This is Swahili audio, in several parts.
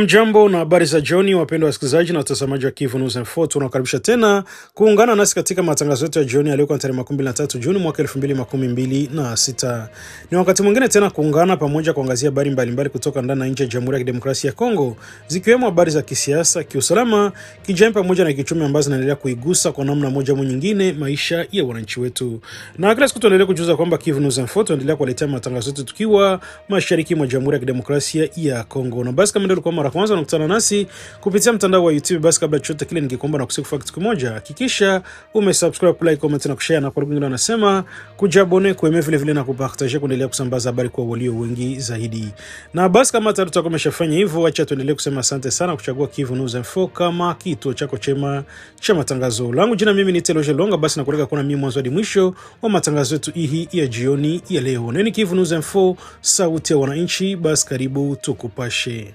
Jambo na habari za jioni, wapendwa wasikilizaji na watazamaji wa Kivu News Info. Tunakaribisha tena kuungana nasi katika matangazo yetu ya jioni ya leo kwa tarehe 23 Juni mwaka 2026. Ni wakati mwingine tena kuungana pamoja kuangazia habari mbalimbali kutoka ndani na nje ya Jamhuri ya Kidemokrasia ya Kongo, zikiwemo habari za kisiasa, kiusalama, kijamii pamoja na kiuchumi ambazo zinaendelea kuigusa kwa namna moja au nyingine maisha ya wananchi wetu. Na kila siku tunaendelea kujuza kwamba Kivu News Info tunaendelea kuwaletea matangazo yetu tukiwa mashariki mwa Jamhuri ya Kidemokrasia ya Kongo. Na basi kama ndio kwa mara kwanza unakutana nasi kupitia mtandao wa YouTube, basi kabla chochote kile ningekomba na kusifu kitu kimoja, hakikisha umesubscribe, like, comment na kushare, na kwa wengine wanasema kujabone, kuemea vile vile na kupartager kuendelea kusambaza habari kwa walio wengi zaidi. Na basi kama tutakuwa tumeshafanya hivyo, acha tuendelee kusema asante sana kuchagua Kivu News Info kama kituo chako chema cha matangazo. Langu jina mimi ni Teloje Longa, basi nakualika kuna mimi mwanzo hadi mwisho wa matangazo yetu hii ya jioni ya leo. Nini Kivu News Info, sauti ya wananchi, basi karibu tukupashe.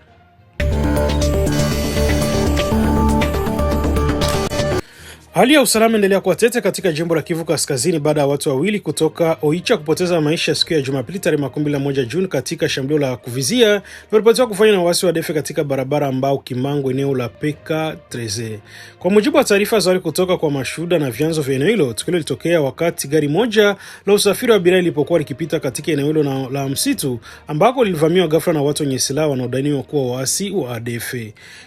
Hali ya usalama endelea kuwa tete katika jimbo la Kivu Kaskazini baada ya watu wawili kutoka Oicha kupoteza maisha siku ya Jumapili tarehe 21 Juni katika shambulio la kuvizia lililopotea kufanywa na waasi wa ADF katika barabara ambao Kimango eneo la Peka 13. Kwa mujibu wa taarifa za kutoka kwa mashuhuda na vyanzo vya eneo hilo, tukio lilitokea wakati gari moja la usafiri wa abiria lilipokuwa likipita katika eneo hilo la msitu ambako lilivamiwa ghafla na watu wenye silaha wanaodaiwa kuwa waasi wa ADF.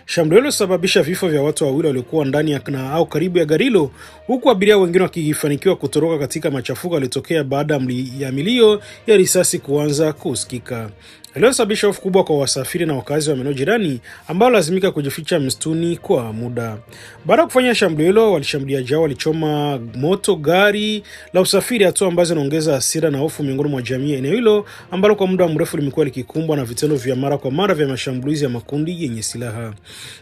Shambulio hilo sababisha vifo vya watu wawili waliokuwa ndani au karibu ya gari hilo, huku abiria wengine wakifanikiwa kutoroka katika machafuko yalitokea baada ya milio ya risasi kuanza kusikika. Iliyosababisha hofu kubwa kwa wasafiri na wakazi wa maeneo jirani ambao lazimika kujificha msituni kwa muda. Baada ya kufanya shambulio hilo, walichoma moto gari la usafiri, hatua ambazo zinaongeza hasira na hofu miongoni mwa jamii ya eneo hilo ambalo kwa muda mrefu limekuwa likikumbwa na vitendo vya mara kwa mara vya mashambulizi ya makundi yenye silaha.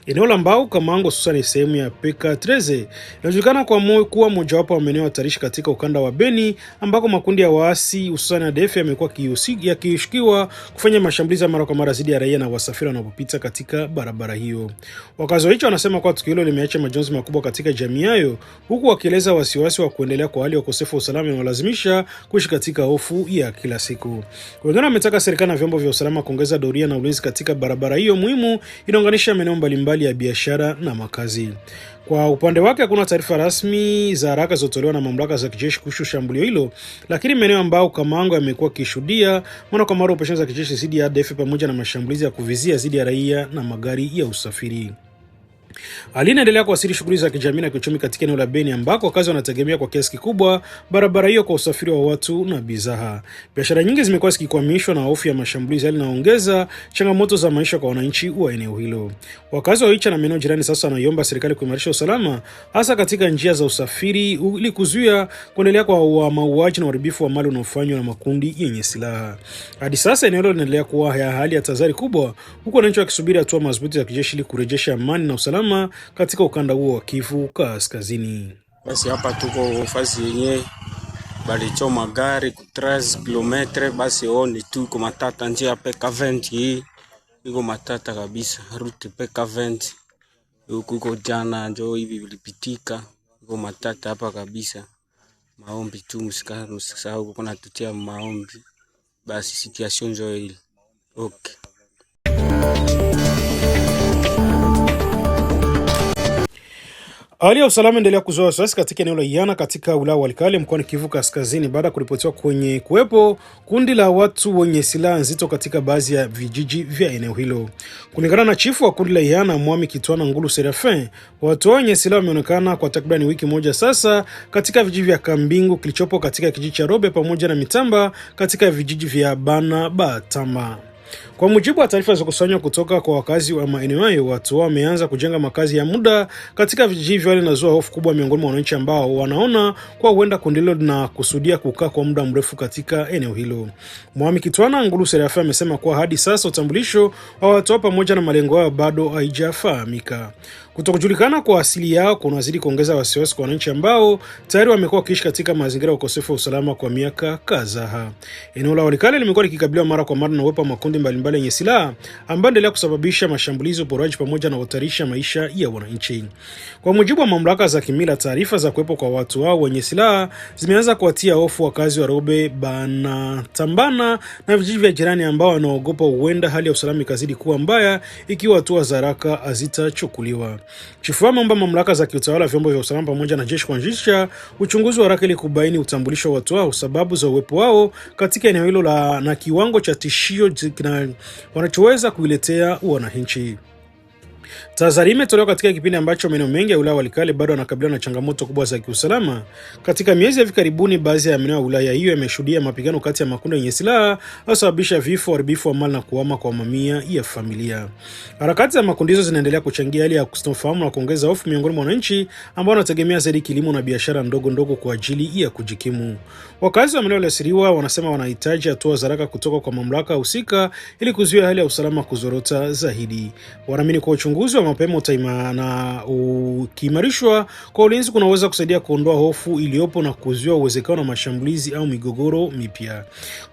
Eneo la Mbao Kamango, hususan sehemu ya Peka 13, inajulikana kuwa mojawapo wa maeneo hatarishi katika ukanda wa Beni ambako makundi ya waasi hususan ADF yamekuwa yakishukiwa kufanya mashambulizi mara kwa mara dhidi ya raia na wasafiri wanapopita katika barabara hiyo. Wakazi wa hicho wanasema kwa tukio hilo limeacha majonzi makubwa katika jamii yao, huku wakieleza wasiwasi wa kuendelea kwa hali ya ukosefu wa usalama na walazimisha kuishi katika hofu ya kila siku. Wengine wametaka serikali na vyombo vya usalama kuongeza doria na ulinzi katika barabara hiyo muhimu inaunganisha maeneo mbalimbali ya biashara na makazi. Kwa upande wake hakuna taarifa rasmi za haraka zilizotolewa na mamlaka za kijeshi kuhusu shambulio hilo, lakini maeneo ambao Kamango yamekuwa kishuhudia mara kwa mara operesheni za kijeshi dhidi ya ADF pamoja na mashambulizi ya kuvizia dhidi ya raia na magari ya usafiri. Hali inaendelea kuathiri shughuli za kijamii na kiuchumi katika eneo la Beni ambako wakazi wanategemea kwa kiasi kikubwa barabara hiyo kwa usafiri wa watu na bidhaa. Biashara nyingi zimekuwa zikikwamishwa na hofu ya mashambulizi, hali inaongeza changamoto za maisha kwa wananchi wa eneo hilo. Wakazi wa Oicha na maeneo jirani sasa wanaiomba serikali kuimarisha usalama hasa katika njia za usafiri ili kuzuia kuendelea kwa mauaji na uharibifu wa mali unaofanywa na makundi yenye silaha. Hadi sasa eneo hilo linaendelea kuwa hali ya tahadhari kubwa, huku wananchi wakisubiri hatua madhubuti za kijeshi ili kurejesha amani na usalama katika ukanda huo wa Kivu Kaskazini. Basi hapa tuko fasi yenye balichoma gari ku 13 km, basi oni tu iko matata, njia Peka 20 hii iko matata kabisa, route Peka 20 huko jana ndio hivi vilipitika, iko matata hapa kabisa. Maombi tu msikasahau kuna tutia maombi, basi situation ndio hili. Okay. Hali ya usalama endelea kuzua wasiwasi katika eneo la Iyana katika wilaya ya Walikale mkoani Kivu Kaskazini baada ya kuripotiwa kuwepo kundi la watu wenye silaha nzito katika baadhi ya vijiji vya eneo hilo. Kulingana na chifu wa kundi la Iyana Mwami Kitwana Ngulu Serafin, watu wenye silaha wameonekana kwa takriban wiki moja sasa katika vijiji vya Kambingu kilichopo katika kijiji cha Robe pamoja na Mitamba katika vijiji vya Bana Batama. Kwa mujibu wa taarifa za kusanywa kutoka kwa wakazi wa maeneo hayo, watu wameanza kujenga makazi ya muda katika vijiji hivyo, inazua hofu kubwa miongoni mwa wananchi ambao wanaona kwa huenda kundi hilo na kusudia kukaa kwa muda mrefu katika eneo hilo. Mwami Kitwana Ngulu Serafin amesema kuwa hadi sasa utambulisho wa watu pamoja na malengo yao bado haijafahamika. Kutokujulikana kwa asili yao kunazidi kuongeza wasiwasi kwa wananchi ambao tayari wamekuwa wakiishi katika mazingira ya ukosefu wa usalama kwa miaka kadhaa. Eneo la Walikale limekuwa likikabiliwa mara kwa mara na uwepo wa makundi mbalimbali yenye silaha ambayo endelea kusababisha mashambulizi, uporaji pamoja na kuhatarisha maisha ya wananchi. Kwa mujibu wa mamlaka za kimila, taarifa za kuwepo kwa watu hao wenye silaha zimeanza kuwatia hofu wakazi wa Robe, Banatambana na vijiji vya jirani ambao wanaogopa huenda hali ya usalama ikazidi kuwa mbaya ikiwa hatua za haraka hazitachukuliwa. Chifu ameomba mamlaka za kiutawala, vyombo vya usalama pamoja na jeshi kuanzisha uchunguzi wa haraka ili kubaini utambulisho wa watu hao, sababu za uwepo wao katika eneo hilo na kiwango cha tishio wanachoweza kuiletea wananchi. Tahadhari imetolewa katika kipindi ambacho maeneo mengi ya wilaya Walikale bado yanakabiliwa na changamoto kubwa za kiusalama. Katika miezi ya hivi karibuni, baadhi ya maeneo ya wilaya hiyo yameshuhudia mapigano kati ya makundi yenye silaha yanayosababisha vifo, uharibifu wa mali na kuhama kwa mamia ya familia. Harakati za makundi hizo zinaendelea kuchangia hali ya kutofahamu na kuongeza hofu miongoni mwa wananchi ambao wanategemea zaidi kilimo na biashara ndogo kwa ajili ya kujikimu. Wakazi wa maeneo yaliyoathiriwa wanasema wanahitaji hatua za haraka kutoka kwa mamlaka husika ili kuzuia hali ya usalama kuzorota zaidi. Wanaamini kwa uchunguzi wa mapema na ukiimarishwa kwa ulinzi kunaweza kusaidia kuondoa hofu iliyopo na kuzuia uwezekano wa mashambulizi au migogoro mipya.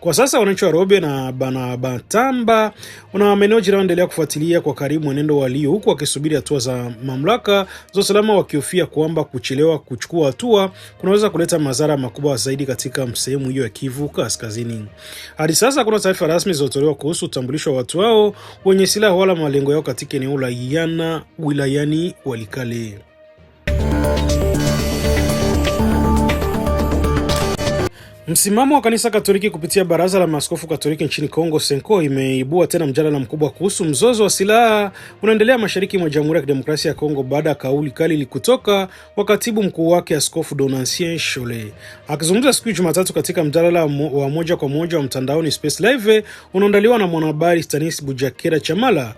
Kwa sasa wananchi wa Robe na Banatamba na maeneo jirani wanaendelea kufuatilia kwa karibu mwenendo walio, huku wakisubiri hatua za mamlaka za usalama, wakihofia kwamba kuchelewa kuchukua hatua kunaweza kuleta madhara makubwa zaidi katika sehemu hiyo ya Kivu Kaskazini. Hadi sasa kuna taarifa rasmi zilizotolewa kuhusu utambulisho wa watu hao wenye silaha wala malengo yao katika eneo la Iyana wilayani Walikale. Msimamo wa kanisa Katoliki kupitia Baraza la Maaskofu Katoliki nchini Kongo Senko imeibua tena mjadala mkubwa kuhusu mzozo wa silaha unaendelea mashariki mwa Jamhuri ya Kidemokrasia ya Kongo baada ya kauli kali kutoka kwa katibu mkuu wake Askofu Donatien Shole. Akizungumza siku ya Jumatatu katika mjadala wa moja kwa moja wa mtandaoni Space Live unaoandaliwa na mwanahabari Stanis Bujakera Chamala,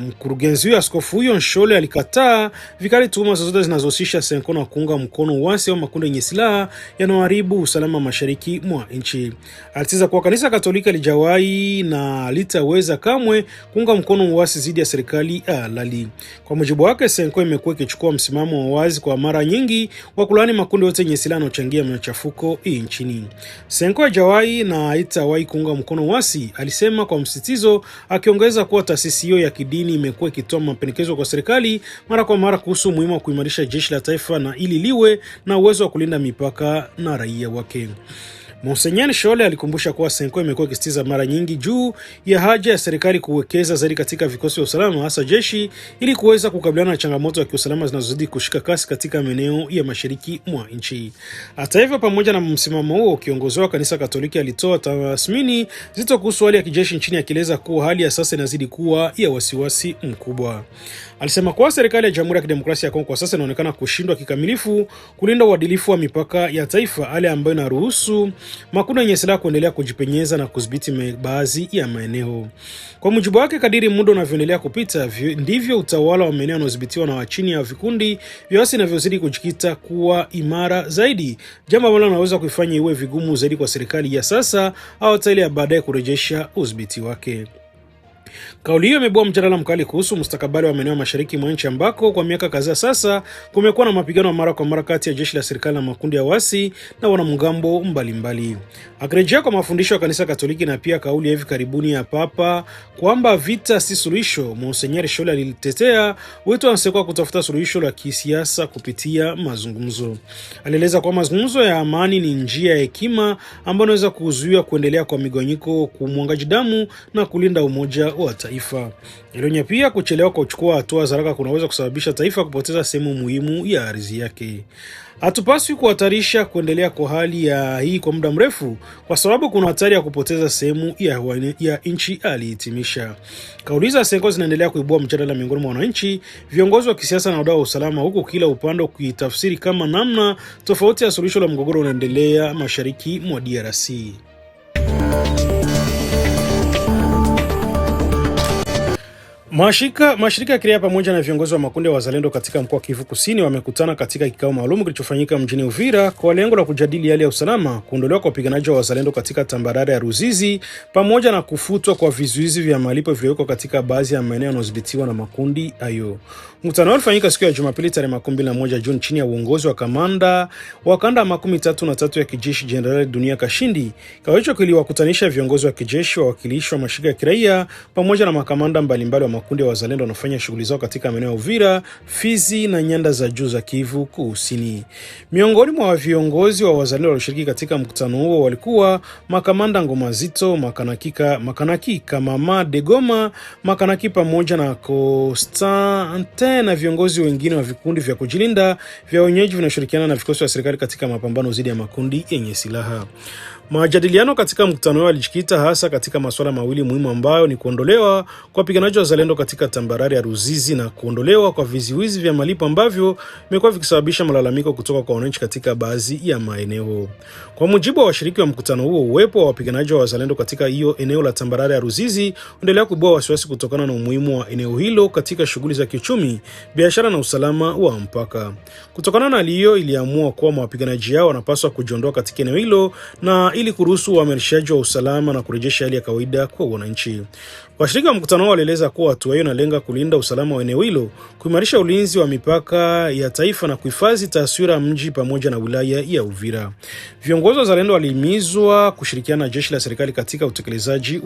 mkurugenzi huyo askofu huyo Shole alikataa vikali tuhuma zozote zinazohusisha Senko na kuunga mkono uasi au makundi yenye silaha yanayoharibu usalama mashariki mwa nchi. Alisisitiza kuwa kanisa Katoliki lijawahi na litaweza kamwe kuunga mkono uasi dhidi ya serikali halali. Kwa mujibu wake, Senko imekuwa ikichukua msimamo wa wazi kwa mara nyingi wa kulaani makundi yote yenye silaha yanayochangia machafuko nchini. Senko hajawahi na haitawahi kuunga mkono uasi, alisema kwa msisitizo, akiongeza kuwa taasisi hiyo ya kidini imekuwa ikitoa mapendekezo kwa serikali mara kwa mara kuhusu umuhimu wa kuimarisha jeshi la taifa na ili liwe na uwezo wa kulinda mipaka na raia wake. Monseigneur Shole alikumbusha kuwa Senko imekuwa ikisitiza mara nyingi juu ya haja ya serikali kuwekeza zaidi katika vikosi vya usalama, hasa jeshi, ili kuweza kukabiliana na changamoto za kiusalama zinazozidi kushika kasi katika maeneo ya mashariki mwa nchi. Hata hivyo, pamoja na msimamo huo, kiongozi wa kanisa Katoliki alitoa tathmini zito kuhusu hali ya kijeshi nchini, akieleza kuwa hali ya sasa inazidi kuwa ya wasiwasi mkubwa. Alisema kuwa serikali ya Jamhuri ya Kidemokrasia ya Kongo kwa sasa inaonekana kushindwa kikamilifu kulinda uadilifu wa mipaka ya taifa, hali ambayo inaruhusu makundi yenye silaha kuendelea kujipenyeza na kudhibiti baadhi ya maeneo. Kwa mujibu wake, kadiri muda unavyoendelea kupita ndivyo utawala wa maeneo yanayodhibitiwa na chini ya vikundi vya waasi vinavyozidi kujikita kuwa imara zaidi, jambo ambalo linaweza kuifanya iwe vigumu zaidi kwa serikali ya sasa au hata ile ya baadaye kurejesha udhibiti wake. Kauli hiyo imebua mjadala mkali kuhusu mustakabali wa maeneo mashariki mwa nchi ambako kwa miaka kadhaa sasa kumekuwa na mapigano mara kwa mara kati ya jeshi la serikali na makundi ya waasi na wanamgambo mbalimbali. Akirejea kwa mafundisho ya kanisa Katoliki na pia kauli ya hivi karibuni ya Papa kwamba vita si suluhisho, Monseigneur Shole alitetea wito wa Senko kutafuta suluhisho la kisiasa kupitia mazungumzo. Alieleza kwa mazungumzo ya amani ni njia ya hekima ambayo inaweza kuzuia kuendelea kwa migawanyiko, kumwangaji damu na kulinda umoja wa taifa. Ilionya pia kuchelewa kwa kuchukua hatua za haraka kunaweza kusababisha taifa kupoteza sehemu muhimu ya ardhi yake. Hatupaswi kuhatarisha kuendelea kwa hali ya hii kwa muda mrefu kwa sababu kuna hatari ya kupoteza sehemu ya nchi, alihitimisha. Kauli za Senko zinaendelea kuibua mjadala miongoni mwa wananchi, viongozi wa kisiasa na wadau wa usalama, huku kila upande ukitafsiri kama namna tofauti ya suluhisho la mgogoro unaendelea mashariki mwa DRC. Mashirika ya kiraia pamoja na viongozi wa makundi ya wazalendo katika mkoa wa Kivu Kusini wamekutana katika kikao maalum kilichofanyika mjini Uvira kwa lengo la kujadili hali ya usalama, kuondolewa kwa wapiganaji wa wazalendo katika tambarare ya Ruzizi pamoja na kufutwa kwa vizuizi vya malipo vilivyowekwa katika baadhi ya maeneo yanayodhibitiwa na makundi hayo. Mkutano ulifanyika siku ya Jumapili tarehe 21 Juni chini ya uongozi wa kamanda wa kanda 33 ya kijeshi Jenerali Dunia Kashindi. Kikao hicho kiliwakutanisha viongozi wa kijeshi, wawakilishi wa mashirika ya kiraia pamoja na makamanda mbalimbali wa makundi ya wazalendo wanafanya shughuli zao katika maeneo ya Uvira, Fizi na nyanda za juu za Kivu Kusini. Miongoni mwa viongozi wa wazalendo walioshiriki katika mkutano huo walikuwa makamanda Ngoma Zito, makanaki Kamama Degoma, makanaki pamoja na Constante na viongozi wengine wa vikundi vya kujilinda vya wenyeji vinashirikiana na vikosi vya serikali katika mapambano dhidi ya makundi yenye silaha. Majadiliano katika mkutano huo yalijikita hasa katika masuala mawili muhimu ambayo ni kuondolewa kwa wapiganaji wa wazalendo katika tambarare ya Ruzizi na kuondolewa kwa vizuizi vya malipo ambavyo vimekuwa vikisababisha malalamiko kutoka kwa wananchi katika baadhi ya maeneo. Kwa mujibu wa washiriki wa mkutano huo, uwepo wa wapiganaji wa wazalendo katika hiyo eneo la tambarare ya Ruzizi unaendelea kuibua wasiwasi kutokana na umuhimu wa eneo hilo katika shughuli za kiuchumi, biashara na usalama wa mpaka. Kutokana na hali hiyo, iliamua kuwa wapiganaji hao wanapaswa kujiondoa katika eneo hilo na ili kuruhusu uimarishaji wa usalama na kurejesha hali ya kawaida kwa wananchi. Washiriki wa mkutano wao walieleza kuwa hatua hiyo inalenga kulinda usalama wa eneo hilo, kuimarisha ulinzi wa mipaka ya taifa na kuhifadhi taswira ya mji pamoja na wilaya ya Uvira. Viongozi wa wazalendo walihimizwa kushirikiana na jeshi la serikali katika utekelezaji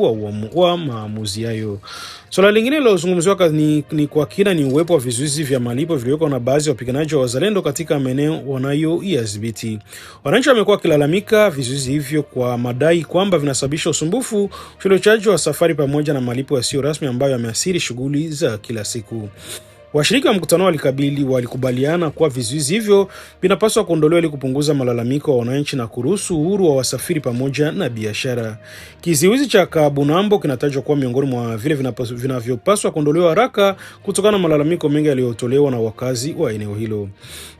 wa maamuzi hayo. Swala lingine lilozungumziwa ni kwa kina ni uwepo wa vizuizi vya malipo vilivyowekwa na baadhi ya wapiganaji wa wazalendo katika maeneo wanayoyadhibiti. Wananchi wamekuwa wakilalamika vizuizi hivyo kwa madai kwamba vinasababisha usumbufu, ucheleweshaji wa safari pamoja na malipo yasiyo rasmi ambayo yameathiri shughuli za kila siku. Washiriki wa mkutano walikubaliana kuwa vizuizi hivyo vinapaswa kuondolewa ili kupunguza malalamiko wa wananchi na kuruhusu uhuru wa wasafiri pamoja na biashara. Kizuizi cha Kabunambo kinatajwa kuwa miongoni mwa vile vinavyopaswa kuondolewa haraka kutokana na malalamiko mengi yaliyotolewa na wakazi wa eneo hilo.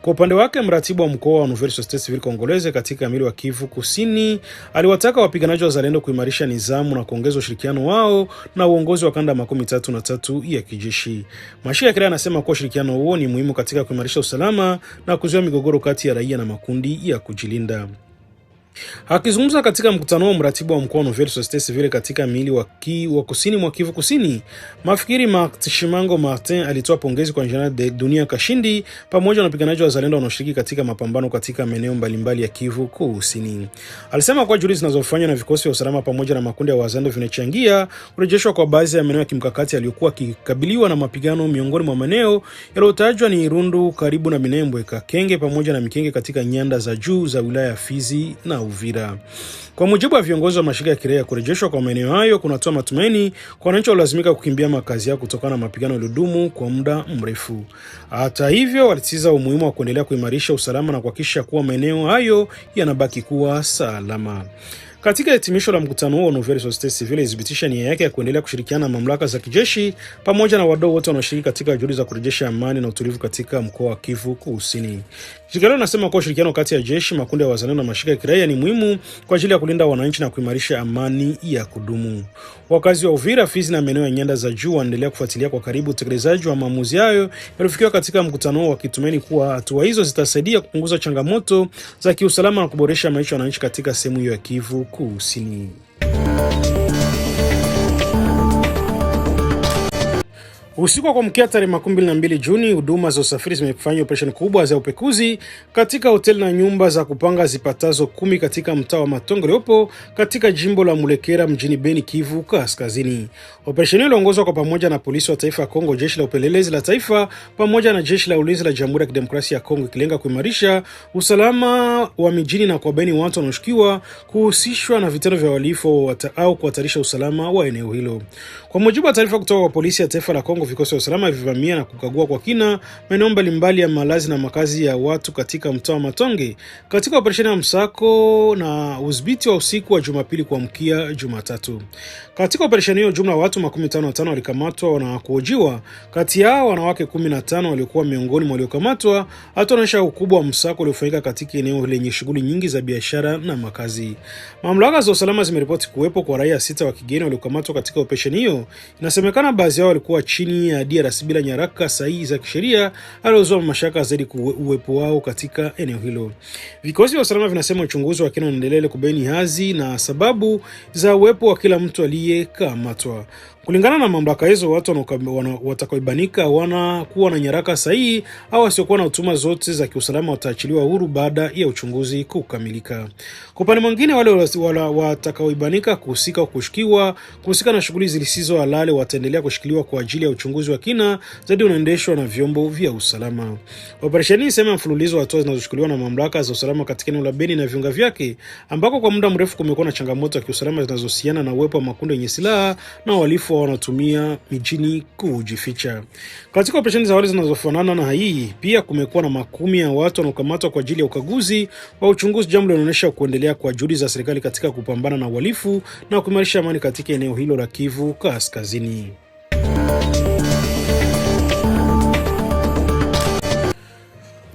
Kwa upande wake, mratibu wa mkoa wa Nouvelle Société Civile Congolaise katika mili wa Kivu Kusini aliwataka wapiganaji wa wazalendo kuimarisha nidhamu na kuongeza ushirikiano wao na uongozi wa kanda 33 ya kijeshi. Mashirika ya kiraia anasema kuwa ushirikiano huo ni muhimu katika kuimarisha usalama na kuzuia migogoro kati ya raia na makundi ya kujilinda. Akizungumza katika mkutano wa mratibu wa mkoa wa Nouvelle Société Civile katika mili wa kusini mwa Kivu Kusini, Mafikiri Shimango Martin alitoa pongezi kwa Jenerali Dunia Kashindi pamoja na wapiganaji wa wazalendo wanaoshiriki katika mapambano katika maeneo mbalimbali ya Kivu Kusini. Alisema kuwa juhudi zinazofanywa na vikosi vya usalama pamoja na makundi ya wazalendo vinachangia kurejeshwa kwa baadhi ya maeneo ya kimkakati yaliyokuwa kikabiliwa na mapigano. Miongoni mwa maeneo yaliyotajwa ni Irundu karibu na Minembwe, Kakenge pamoja na Mikenge katika nyanda za juu za wilaya ya Fizi na Uvira. Kwa mujibu wa viongozi wa mashirika ya kiraia, kurejeshwa kwa maeneo hayo kunatoa matumaini kwa wananchi waliolazimika kukimbia makazi yao kutokana na mapigano yaliyodumu kwa muda mrefu. Hata hivyo, walisisitiza umuhimu wa kuendelea kuimarisha usalama na kuhakikisha kuwa maeneo hayo yanabaki kuwa salama. Katika hitimisho la mkutano huo, Nouvelle Société Civile ilithibitisha nia yake ya kuendelea kushirikiana na mamlaka za kijeshi pamoja na wadau wote wanaoshiriki katika juhudi za kurejesha amani na utulivu katika mkoa wa Kivu Kusini. Shirika hilo linasema kuwa ushirikiano kati ya jeshi, makundi ya wazalendo na mashirika ya kiraia ni muhimu kwa ajili ya kulinda wananchi na kuimarisha amani ya kudumu. Wakazi wa Uvira, Fizi na maeneo ya nyanda za juu wanaendelea kufuatilia kwa karibu utekelezaji wa maamuzi hayo yaliyofikiwa katika mkutano huo, wakitumaini kuwa hatua hizo zitasaidia kupunguza changamoto za kiusalama na kuboresha maisha ya wananchi katika sehemu hiyo ya Kivu Kusini. Usiku wa kuamkia tarehe 22 Juni, huduma za usafiri zimefanya operesheni kubwa za upekuzi katika hoteli na nyumba za kupanga zipatazo 10 katika mtaa wa Matongo uliopo katika jimbo la Mulekera mjini Beni, Kivu Kaskazini. Operesheni iliongozwa kwa pamoja na polisi wa taifa ya Kongo, jeshi la upelelezi la taifa pamoja na jeshi la ulinzi la Jamhuri ya Kidemokrasia ya Kongo, ikilenga kuimarisha usalama wa mijini na kuwabaini watu wanaoshukiwa kuhusishwa na vitendo vya uhalifu au kuhatarisha usalama wa eneo hilo. Kwa mujibu wa taarifa kutoka kwa polisi ya taifa la Kongo, vikosi vya usalama vivamia na kukagua kwa kina maeneo mbalimbali ya malazi na makazi ya watu katika mtaa wa Matonge katika operesheni ya msako na udhibiti wa usiku wa Jumapili kuamkia Jumatatu. Katika operesheni hiyo, jumla watu 55 walikamatwa na kuhojiwa. Kati yao wanawake 15 waliokuwa miongoni mwa waliokamatwa. Hatuonyesha ukubwa wa msako uliofanyika katika eneo lenye shughuli nyingi za biashara na makazi. Mamlaka za usalama zimeripoti kuwepo kwa raia 6 wa kigeni waliokamatwa katika operesheni hiyo. Inasemekana baadhi yao walikuwa chini ndani ya DRC bila nyaraka sahihi za kisheria aliozua mashaka zaidi uwepo wao katika eneo hilo. Vikosi vya usalama vinasema uchunguzi wa kina unaendelea kubaini hazi na sababu za uwepo wa kila mtu aliyekamatwa. Kulingana na mamlaka hizo, watu watakaoibanika wanakuwa na nyaraka sahihi au wasiokuwa na huduma zote za kiusalama wataachiliwa huru baada ya uchunguzi kukamilika. Kwa upande mwingine, wale watakaoibanika kuhusika na shughuli zisizo halali wataendelea kushikiliwa kwa ajili ya uchunguzi wa kina zaidi unaendeshwa na vyombo vya usalama. Operesheni sema mfululizo wa hatua zinazochukuliwa na mamlaka za usalama katika eneo la Beni na viunga vyake, ambako kwa muda mrefu kumekuwa na changamoto ya kiusalama zinazohusiana na uwepo wa makundi yenye silaha na wahalifu wanatumia mijini kujificha. Katika operesheni za awali zinazofanana na hii, pia kumekuwa na makumi ya watu wanaokamatwa kwa ajili ya ukaguzi wa uchunguzi, jambo linaloonyesha kuendelea kwa juhudi za serikali katika kupambana na uhalifu na kuimarisha amani katika eneo hilo la Kivu Kaskazini.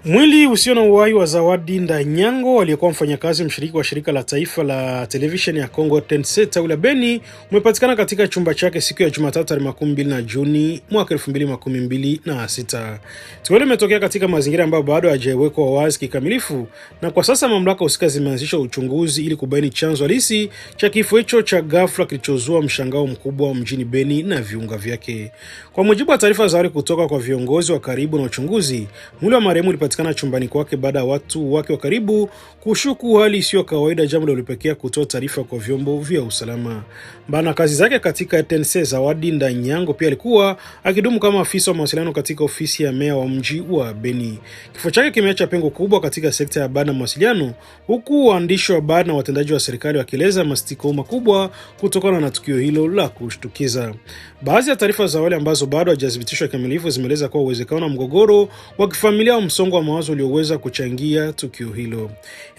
Mwili usio na uhai wa Zawadi Ndanyango aliyekuwa mfanyakazi mshiriki wa shirika la taifa la televisheni ya Kongo TNC tawi la Beni umepatikana katika chumba chake siku ya Jumatatu tarehe 20 Juni mwaka 2026. Tukio hilo limetokea katika mazingira ambayo bado hajawekwa wazi kikamilifu, na kwa sasa mamlaka husika zimeanzisha uchunguzi ili kubaini chanzo halisi cha kifo hicho cha ghafla kilichozua mshangao mkubwa mjini Beni na viunga vyake. Kwa mujibu wa taarifa za awali kutoka kwa viongozi wa karibu na uchunguzi, mwili wa marehemu ulipatikana chumbani kwake baada ya watu wake wa karibu kushuku hali isiyo kawaida, jambo lililopelekea kutoa taarifa kwa vyombo vya usalama. Bana kazi zake katika TNC, Zawadi Ndanyango pia alikuwa akidumu kama afisa wa mawasiliano katika ofisi ya meya wa mji wa Beni. Kifo chake kimeacha pengo kubwa katika sekta ya habari na mawasiliano, huku waandishi wa habari na watendaji wa serikali wakieleza masitiko makubwa kutokana na tukio hilo la kushtukiza. Baadhi ya taarifa za awali ambazo bado hazijathibitishwa kikamilifu zimeeleza kuwa uwezekano wa mgogoro wa kifamilia au msongo wa mawazo ulioweza kuchangia tukio hilo.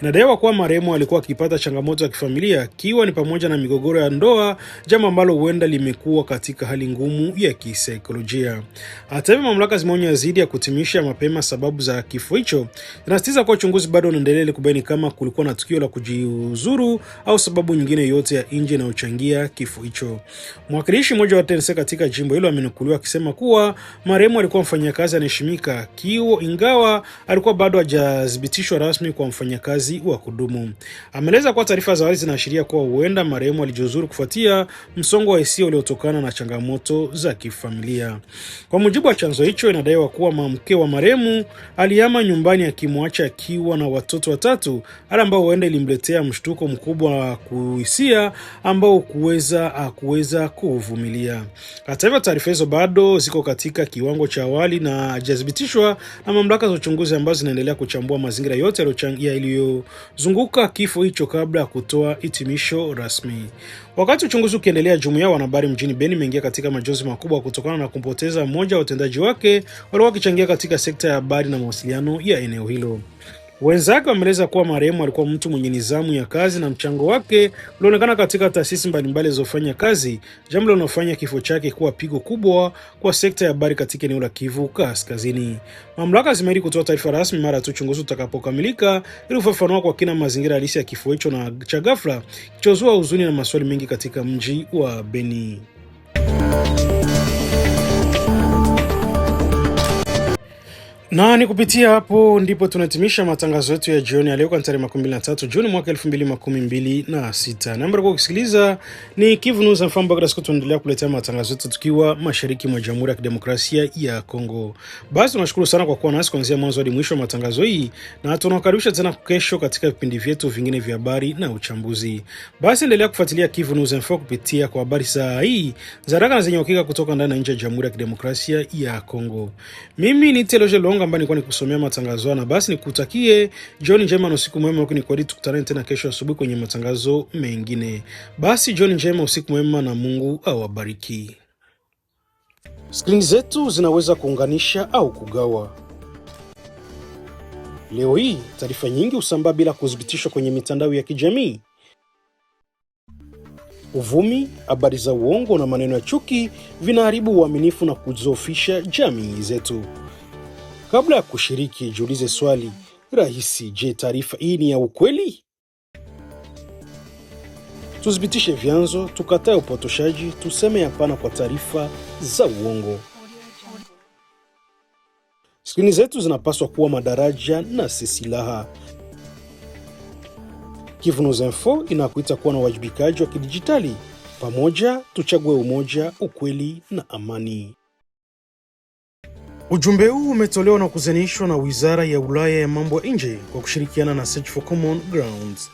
Inadaiwa kuwa marehemu alikuwa akipata changamoto ya kifamilia, kiwa ni pamoja na migogoro ya ndoa, jambo ambalo huenda limekuwa katika hali ngumu ya kisaikolojia. Hata hivyo, mamlaka zimeonya zaidi ya kutimisha mapema sababu za kifo hicho. Zinasisitiza kuwa uchunguzi bado unaendelea ili kubaini kama kulikuwa na tukio la kujiuzuru au sababu nyingine yoyote ya nje inayochangia kifo hicho. Mwakilishi mmoja wa TNC katika jimbo hilo amenukuliwa akisema kuwa marehemu alikuwa mfanyakazi anaheshimika, ingawa alikuwa bado hajathibitishwa rasmi kwa mfanyakazi wa kudumu. Ameeleza kuwa taarifa za awali zinaashiria kuwa huenda marehemu alijiuzuru kufuatia msongo wa hisia uliotokana na changamoto za kifamilia. Kwa mujibu wa chanzo hicho, inadaiwa kuwa mke wa marehemu alihama nyumbani akimwacha akiwa na watoto watatu, hali ambayo huenda ilimletea mshtuko mkubwa wa kuhisia ambao kuweza kuvumilia. Hata hivyo, taarifa hizo bado ziko katika kiwango cha awali na hajathibitishwa na mamlaka za uchunguzi ambazo zinaendelea kuchambua mazingira yote yaliyozunguka kifo hicho kabla ya kutoa hitimisho rasmi. Wakati uchunguzi ukiendelea, jumuiya ya wanahabari mjini Beni imeingia katika majonzi makubwa kutokana na kumpoteza mmoja wa watendaji wake waliokuwa wakichangia katika sekta ya habari na mawasiliano ya eneo hilo. Wenzake wameeleza kuwa marehemu alikuwa mtu mwenye nidhamu ya kazi na mchango wake ulionekana katika taasisi mbalimbali zilizofanya kazi, jambo linalofanya kifo chake kuwa pigo kubwa kwa sekta ya habari katika eneo la Kivu Kaskazini. Mamlaka zimeahidi kutoa taarifa rasmi mara tu uchunguzi utakapokamilika ili kufafanua kwa kina mazingira halisi ya kifo hicho na cha ghafla kilichozua huzuni na maswali mengi katika mji wa Beni. Na ni kupitia hapo ndipo tunahitimisha matangazo yetu ya jioni ya leo kwa tarehe 23 Juni mwaka 2026. Namba kwa kusikiliza ni Kivu News FM Bagada. Siku tunaendelea kuletea matangazo yetu tukiwa mashariki mwa Jamhuri ya Kidemokrasia ya Kongo. Basi tunashukuru sana kwa kuwa nasi kuanzia mwanzo hadi mwisho wa matangazo hii, na tunakaribisha tena kesho katika vipindi vyetu vingine vya habari na uchambuzi. Basi endelea kufuatilia Kivu News FM kupitia kwa habari saa hii za haraka na zenye uhakika kutoka ndani na nje ya Jamhuri ya Kidemokrasia ya Kongo. Mimi ni Teloje Longa ambaye nilikuwa nikusomea matangazo, na basi nikutakie jioni njema na usiku mwema, huko nikwadi tukutane tena kesho asubuhi kwenye matangazo mengine. Basi jioni njema, usiku mwema na Mungu awabariki. Skrini zetu zinaweza kuunganisha au kugawa. Leo hii taarifa nyingi husambaa bila kuthibitishwa kwenye mitandao ya kijamii. Uvumi, habari za uongo na maneno ya chuki vinaharibu uaminifu na kudhoofisha jamii zetu. Kabla ya kushiriki, jiulize swali rahisi: je, taarifa hii ni ya ukweli? Tuthibitishe vyanzo, tukatae upotoshaji, tuseme hapana kwa taarifa za uongo. Skrini zetu zinapaswa kuwa madaraja na si silaha. Kivu News Info inakuita kuwa na uwajibikaji wa kidijitali. Pamoja tuchague umoja, ukweli na amani. Ujumbe huu umetolewa na kuzanishwa na Wizara ya Ulaya ya Mambo ya Nje kwa kushirikiana na Search for Common Grounds.